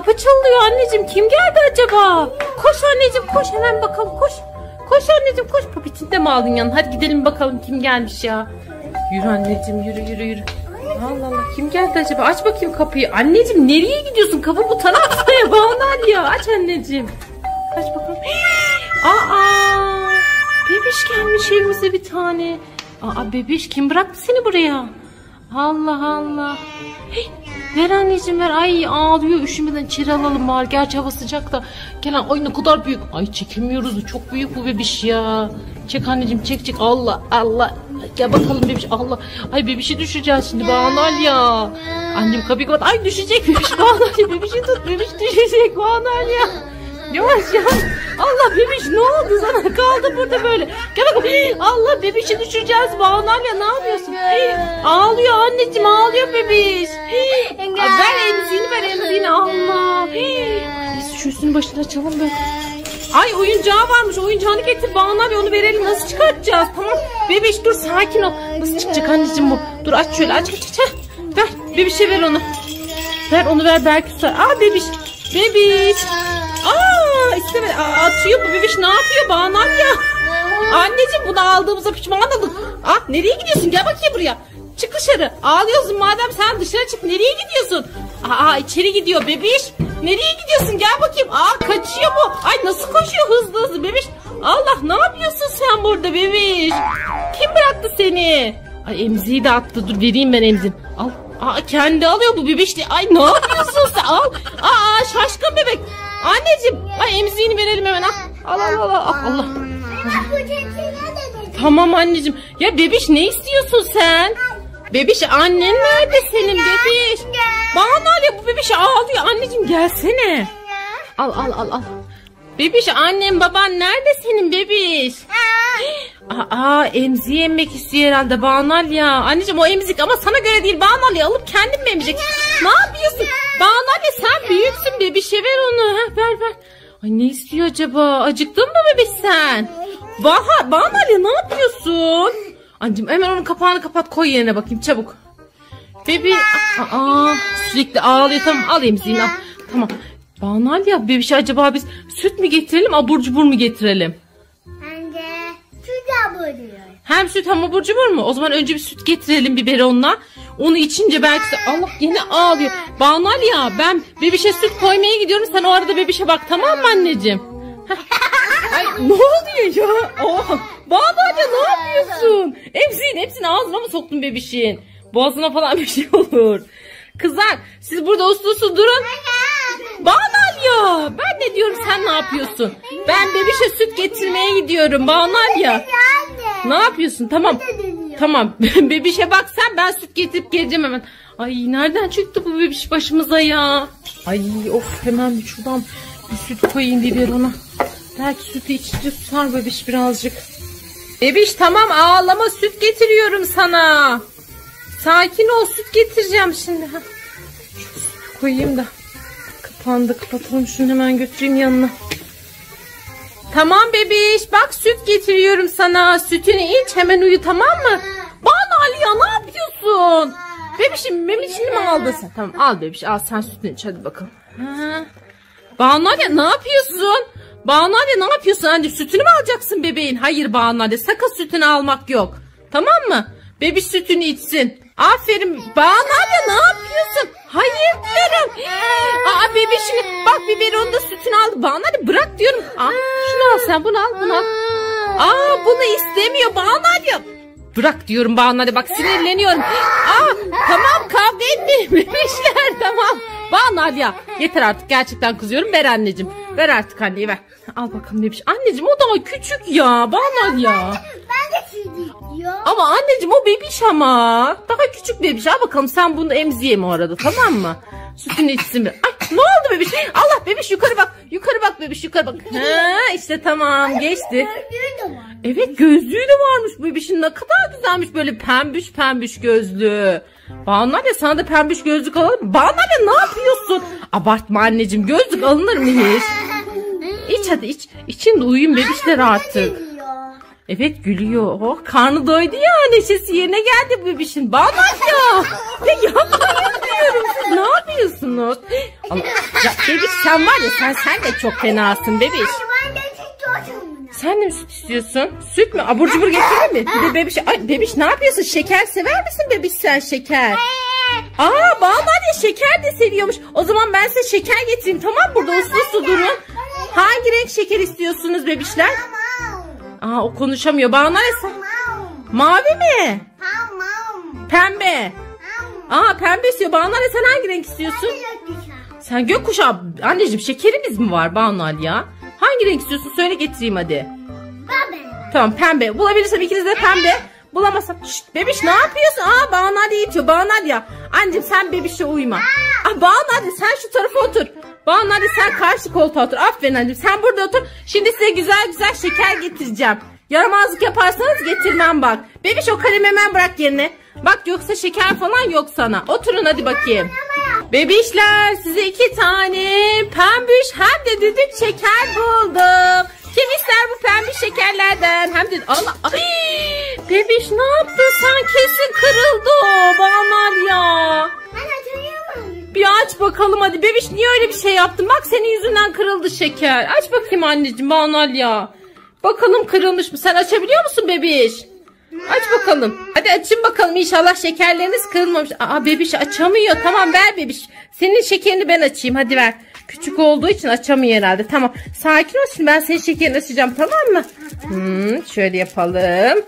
kapı çalıyor anneciğim. Kim geldi acaba? Koş anneciğim koş, hemen bakalım koş. Koş anneciğim koş. Popitini de mi aldın yanına? Hadi gidelim bakalım kim gelmiş ya. Yürü anneciğim, yürü. Allah Allah, kim geldi acaba? Aç bakayım kapıyı. Anneciğim nereye gidiyorsun? Kapı bu tarafta ya. Bağlar ya. Aç anneciğim. Aç bakalım. Aa, bebiş gelmiş evimize bir tane. Aa, bebiş kim bıraktı seni buraya? Allah Allah. Hey, ver anneciğim ver. Ay ağlıyor, üşümeden içeri alalım bari. Gerçi hava sıcak da. Gelen ay ne kadar büyük. Ay çekemiyoruz, çok büyük bu bebiş ya. Çek anneciğim, çek. Allah Allah. Gel bakalım bebiş. Allah. Ay bebişi düşeceğiz şimdi Banal ya. Annem kapıyı kapat. Ay düşecek bebiş Banal ya. Bebişi tut, bebiş düşecek Banal ya. Yavaş. Allah bebiş ne oldu sana? Kaldı burada böyle. Gel bakalım. Allah bebişi düşüreceğiz Banal ya, ne yapıyorsun? Ağlıyor anneciğim, ağlıyor bebiş. Ver emziğini Allah. Şu üstünün başına açalım be. Ay oyuncağı varmış, oyuncağını getir Banal ya, onu verelim, nasıl çıkartacağız? Tamam bebiş dur, sakin ol. Nasıl çıkacak anneciğim bu? Dur aç şöyle, aç. Ver bebişe, ver onu. Ver onu, ver belki tutar. Aa bebiş. İstemedi. Atıyor bu bebiş, ne yapıyor Banal ya? Anneciğim bunu aldığımıza pişman olduk. Nereye gidiyorsun? Gel bakayım buraya. Çık dışarı. Ağlıyorsun madem, sen dışarı çık. Nereye gidiyorsun? İçeri gidiyor bebiş. Nereye gidiyorsun? Gel bakayım. Kaçıyor bu. Ay nasıl koşuyor hızlı bebiş. Allah, ne yapıyorsun sen burada bebiş? Kim bıraktı seni? Ay emziği de attı. Dur vereyim ben emziği. Al. Kendi alıyor bu bebiş. Ay ne yapıyorsun sen? Al. Şaşkın bebek. Anneciğim. Ay emziğini verelim hemen. Allah. Tamam anneciğim. Ya bebiş ne istiyorsun sen? Bebiş annen nerede senin bebiş? Banal ya, bu bebiş ağlıyor. Anneciğim gelsene. Al. Bebiş annen baban nerede senin bebiş? Emziği emmek istiyor herhalde Banal ya. Anneciğim o emzik ama sana göre değil Banal ya. Alıp kendin mi emecek? Ne yapıyorsun? Banal ya sen büyüksün, bebişe ver onu. Ver. Ay ne istiyor acaba? Acıktın mı bebiş sen? Banal ya ne yapıyorsun? Anneciğim hemen onun kapağını kapat, koy yerine bakayım çabuk. Bebiş sürekli ağlıyor. Tamam al emziğini al. Tamam. Banal ya bebişe acaba biz süt mü getirelim, abur cubur mu getirelim? Bence süt abur cubur. Hem süt hem abur cubur mu? O zaman önce bir süt getirelim biberonla. Onu içince belki Allah yine ağlıyor. Banal ya ben bebişe süt koymaya gidiyorum. Sen o arada bebişe bak, tamam mı anneciğim? Ay ne oluyor ya? Banal ya ne yapıyorsun? Hepsini ağzına mı soktun bebişin? Boğazına falan bir şey olur. Kızlar siz burada uslu durun. Banal ya ben ne diyorum, sen ne yapıyorsun? Ben bebişe süt getirmeye gidiyorum Banal ya. Ne yapıyorsun? Tamam. Bebişe bak sen, ben süt getirip geleceğim hemen. Ay nereden çıktı bu bebiş başımıza ya? Ay hemen şuradan bir süt koyayım biberona. Belki sütü içince susar bebiş birazcık. Bebiş tamam ağlama, süt getiriyorum sana. Sakin ol, süt getireceğim şimdi. Şu sütü koyayım da. Kapağını da kapatalım, şunu hemen götüreyim yanına. Tamam bebiş bak süt getiriyorum sana. Sütünü iç hemen uyu, tamam mı? Banal ya ne yapıyorsun? Bebişim memişini mi aldın sen? Tamam al bebiş, al sen sütünü iç hadi bakalım. Banal ya ne yapıyorsun? Banal ya ne yapıyorsun? Anne sütünü mü alacaksın bebeğin? Hayır Banal ya, sakın sütünü almak yok. Tamam mı? Bebiş sütünü içsin. Aferin. Banal ya ne yapıyorsun? Hayır diyorum. Bebişim bak biberonda sütünü aldı. Banal ya bırak diyorum. Şunu al sen, bunu al. Bunu istemiyor Banal ya. Bırak diyorum Banal ya, bak sinirleniyorum. Tamam kavga etmeyin bebişler, tamam. Banal ya yeter artık, gerçekten kızıyorum. Ver anneciğim. Ver artık anneyi, ver. Al bakalım bebiş. Anneciğim o daha küçük ya Banal ya. Ben de süt istiyorum. Ama anneciğim o bebiş ama. Daha küçük bebiş. Al bakalım sen bunu emziğe mi o arada, tamam mı? Sütünü içsin bir. Ay ne oldu bebiş? Allah bebiş yukarı bak. Yukarı bak bebiş, yukarı bak. İşte tamam geçti. Gözlüğü de var. Evet gözlüğü de varmış bu bebişin, ne kadar güzelmiş böyle pembiş gözlüğü. Banal ya sana da pembiş gözlük alalım. Banal ya ne yapıyorsun? Abartma anneciğim, gözlük alınır mı hiç? İç hadi iç. İçin de uyuyun bebişler artık. Evet gülüyor. Karnı doydu ya, neşesi yerine geldi bu bebişin. Banal ya. Ya yapmayın diyorum. Siz ne yapıyorsunuz? Allah, ya bebiş sen var ya sen de çok fenasın bebiş. Ben de istiyorum. Sen de mi süt istiyorsun? Süt mü? Abur cubur getirdin mi? Bir de bebiş. Ay bebiş ne yapıyorsun? Şeker sever misin bebiş sen şeker? Aa Banu Aliye şeker de seviyormuş. O zaman ben size şeker getireyim tamam mı? Burada uslu durun. Hangi renk şeker istiyorsunuz bebişler? Aa o konuşamıyor. Banu Aliye sen... Mavi mi? Pembe. Aa pembe istiyor. Banu Aliye sen hangi renk istiyorsun? Sen gökkuşağı. Anneciğim şekerimiz mi var Banu Aliye? Hangi renk istiyorsun? Söyle getireyim hadi. Tamam pembe. Bulabilirsem ikiniz de pembe. Bulamazsam. Şşt bebiş ne yapıyorsun? Aa Banu Aliye itiyor. Banu Aliye. Anneciğim sen bebişe uyma. Aa Banu Aliye sen şu tarafa otur. Banu Aliye sen karşı koltuğa otur. Aferin anneciğim sen burada otur. Şimdi size güzel güzel şeker getireceğim. Yaramazlık yaparsanız getirmem bak. Bebiş o kalemi hemen bırak yerine. Bak yoksa şeker falan yok sana. Oturun hadi bakayım. Bebişler size 2 tane pembiş hem de düdük şeker buldum. Kim ister bu pembiş şekerlerden? Hem de Allah. Ay, bebiş ne yaptın sen? Kesin kırıldı o Banu Aliye. Bir aç bakalım hadi. Bebiş niye öyle bir şey yaptın? Bak senin yüzünden kırıldı şeker. Aç bakayım anneciğim Banu Aliye. Bakalım kırılmış mı? Sen açabiliyor musun bebiş? Aç bakalım. Hadi açın bakalım. İnşallah şekerleriniz kırılmamış. Aa bebiş açamıyor. Tamam ver bebiş. Senin şekerini ben açayım. Hadi ver. Küçük olduğu için açamıyor herhalde. Tamam. Sakin ol şimdi ben senin şekerini açacağım. Tamam mı? Şöyle yapalım.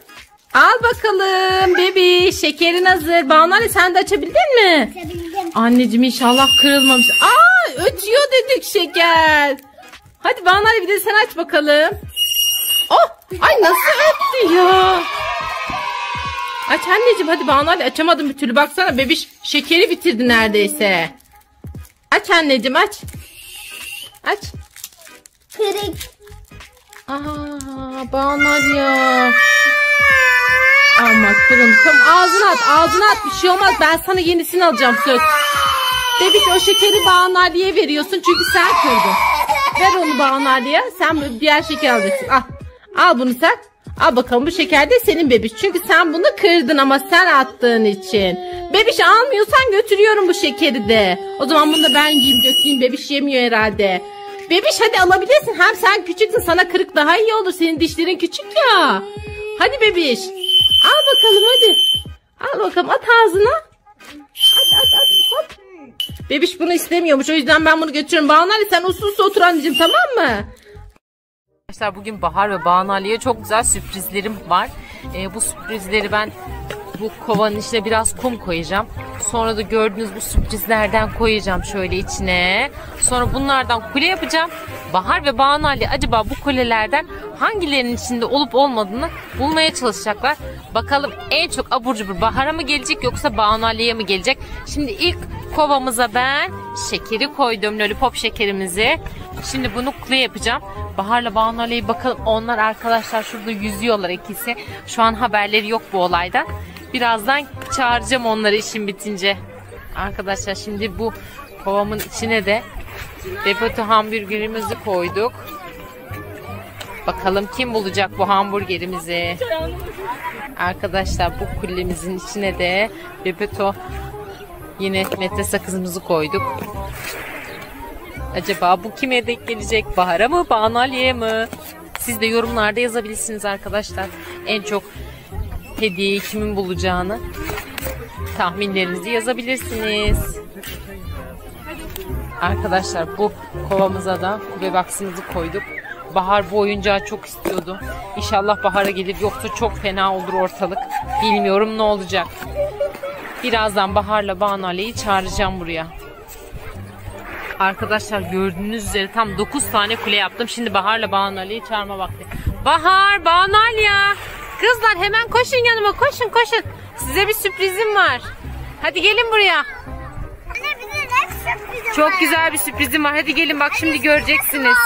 Al bakalım bebiş. Şekerin hazır. Banu Aliye sen de açabildin mi? Açabildim. Anneciğim inşallah kırılmamış. Aa ötüyor dedik şeker. Hadi Banu Aliye bir de sen aç bakalım. Oh! Ay nasıl öttü ya? Aç anneciğim hadi Banu Aliye açamadım bir türlü. Baksana bebiş şekeri bitirdi neredeyse. Aç anneciğim aç. Aç. Kırık. Aa Banu Aliye. Ama kırıldı. Tamam ağzına at bir şey olmaz. Ben sana yenisini alacağım söz. Bebiş o şekeri Banu Aliye'ye veriyorsun çünkü sen kırdın. Ver onu Banu Aliye'ye. Sen diğer şeker alacaksın. Al. Al bunu sen. Al bakalım bu şeker de senin bebiş. Çünkü sen bunu kırdın ama sen attığın için. Bebiş almıyorsan götürüyorum bu şekeri de. O zaman bunu da ben yiyeyim dökeyim. Bebiş yemiyor herhalde. Bebiş hadi alabilirsin. Hem sen küçüksün sana kırık daha iyi olur. Senin dişlerin küçük ya. Hadi bebiş. Al bakalım hadi. Al bakalım at ağzına. At hop. Bebiş bunu istemiyormuş. O yüzden ben bunu götürüyorum. Banu Aliye sen uslu otur anneciğim tamam mı? Arkadaşlar bugün Bahar ve Banu Aliye'ye çok güzel sürprizlerim var. Bu sürprizleri ben bu kovanın içine biraz kum koyacağım. Sonra da gördüğünüz bu sürprizlerden koyacağım şöyle içine. Sonra bunlardan kule yapacağım. Bahar ve Banu Aliye acaba bu kulelerden hangilerinin içinde olup olmadığını bulmaya çalışacaklar. Bakalım en çok abur cubur Bahar'a mı gelecek yoksa Banu Aliye'ye mi gelecek? Şimdi ilk kovamıza ben şekeri koydum. Lollipop şekerimizi. Şimdi bunu kule yapacağım. Bahar'la Banu Aliye'ye bakalım. Onlar arkadaşlar şurada yüzüyorlar ikisi. Şu an haberleri yok bu olaydan. Birazdan çağıracağım onları işim bitince. Arkadaşlar şimdi bu kovamın içine de Bebeto hamburgerimizi koyduk. Bakalım kim bulacak bu hamburgerimizi. Arkadaşlar bu kulemizin içine de Bebeto yine metre sakızımızı koyduk. Acaba bu kime denk gelecek? Bahar'a mı? Banu Aliye'ye mi? Siz de yorumlarda yazabilirsiniz arkadaşlar. En çok hediyeyi kimin bulacağını tahminlerinizi yazabilirsiniz. Arkadaşlar bu kovamıza da kube box'ımızı koyduk. Bahar bu oyuncağı çok istiyordu. İnşallah Bahar'a gelir yoksa çok fena olur ortalık. Bilmiyorum ne olacak. Birazdan Bahar'la Banu Aliye'yi çağıracağım buraya. Arkadaşlar gördüğünüz üzere tam 9 tane kule yaptım. Şimdi Bahar'la Banu Aliye'yi çağırma vakti. Bahar, Banu Aliye. Kızlar hemen koşun yanıma. Koşun. Size bir sürprizim var. Hadi gelin buraya. Anne bize ne sürprizim Çok var? güzel bir sürprizim var. Hadi gelin bak şimdi göreceksiniz.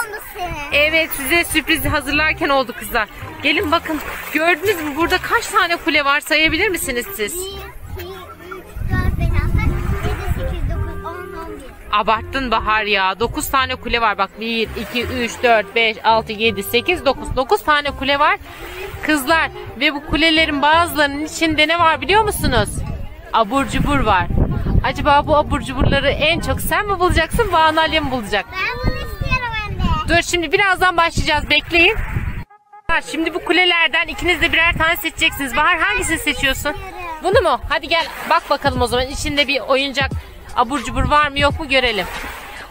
Evet size sürprizi hazırlarken oldu kızlar. Gelin bakın. Gördünüz mü burada kaç tane kule var sayabilir misiniz siz? 1, 2, 3, 4, 5, 6, 7, 8, 9, 10, 11. Abarttın Bahar ya. 9 tane kule var. Bak 1, 2, 3, 4, 5, 6, 7, 8, 9. 9 tane kule var. Kızlar ve bu kulelerin bazılarının içinde ne var biliyor musunuz? Abur cubur var. Acaba bu abur cuburları en çok sen mi bulacaksın, Banu Aliye mi bulacak? Ben bunu istiyorum anne. Dur şimdi birazdan başlayacağız, bekleyin. Şimdi bu kulelerden ikiniz de birer tane seçeceksiniz. Bahar hangisini seçiyorsun? Bunu mu? Hadi gel bak bakalım o zaman. İçinde bir oyuncak abur cubur var mı yok mu görelim.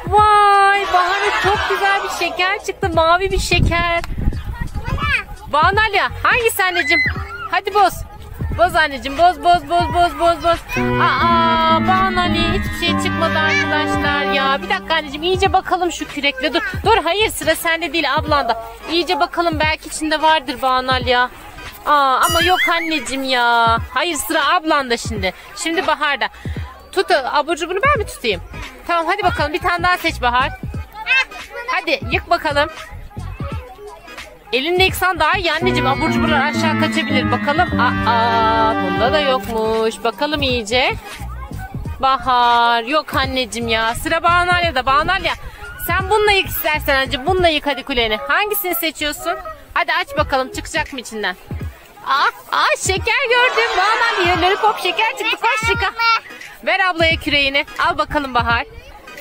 Vay Bahar'a çok güzel bir şeker çıktı. Mavi bir şeker. Banu Aliye hangisi anneciğim? Hadi boz. Boz anneciğim boz. Aa Banu Aliye hiçbir şey çıkmadı arkadaşlar ya. Bir dakika anneciğim iyice bakalım şu kürekle. Dur hayır sıra sende değil ablanda. İyice bakalım belki içinde vardır Banu Aliye. Ama yok anneciğim ya. Hayır sıra ablanda şimdi. Şimdi Bahar'da. Tut abur cubunu ben mi tutayım? Tamam hadi bakalım bir tane daha seç Bahar. Hadi yık bakalım. Elinde yıksan daha iyi anneciğim. Abur cuburlar aşağı kaçabilir. Bakalım. Bunda da yokmuş. Bakalım iyice. Bahar. Yok anneciğim ya. Sıra Banu Aliye'de. Banu Aliye sen bununla yık istersen anneciğim. Bununla yık hadi kuleni. Hangisini seçiyorsun? Hadi aç bakalım. Çıkacak mı içinden? Şeker gördüm. Banu Aliye. Lollipop şeker çıktı. Koş yıka. Ver ablaya küreğini. Al bakalım Bahar.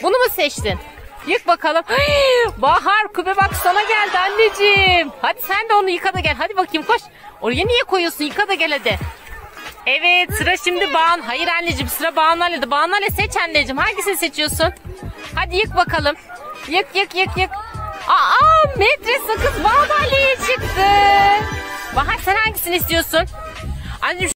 Bunu mu seçtin? Yık bakalım. Bahar küpe bak sana geldi anneciğim. Hadi sen de onu yıka da gel. Hadi bakayım koş. Oraya niye koyuyorsun? Yıka da gel hadi. Evet sıra şimdi Banu. Hayır anneciğim sıra Banu Aliye'de. Banu Aliye seç anneciğim. Hangisini seçiyorsun? Hadi yık bakalım. Yık. Metre sakız Banu Aliye'ye çıktı. Bahar sen hangisini istiyorsun? Anneciğim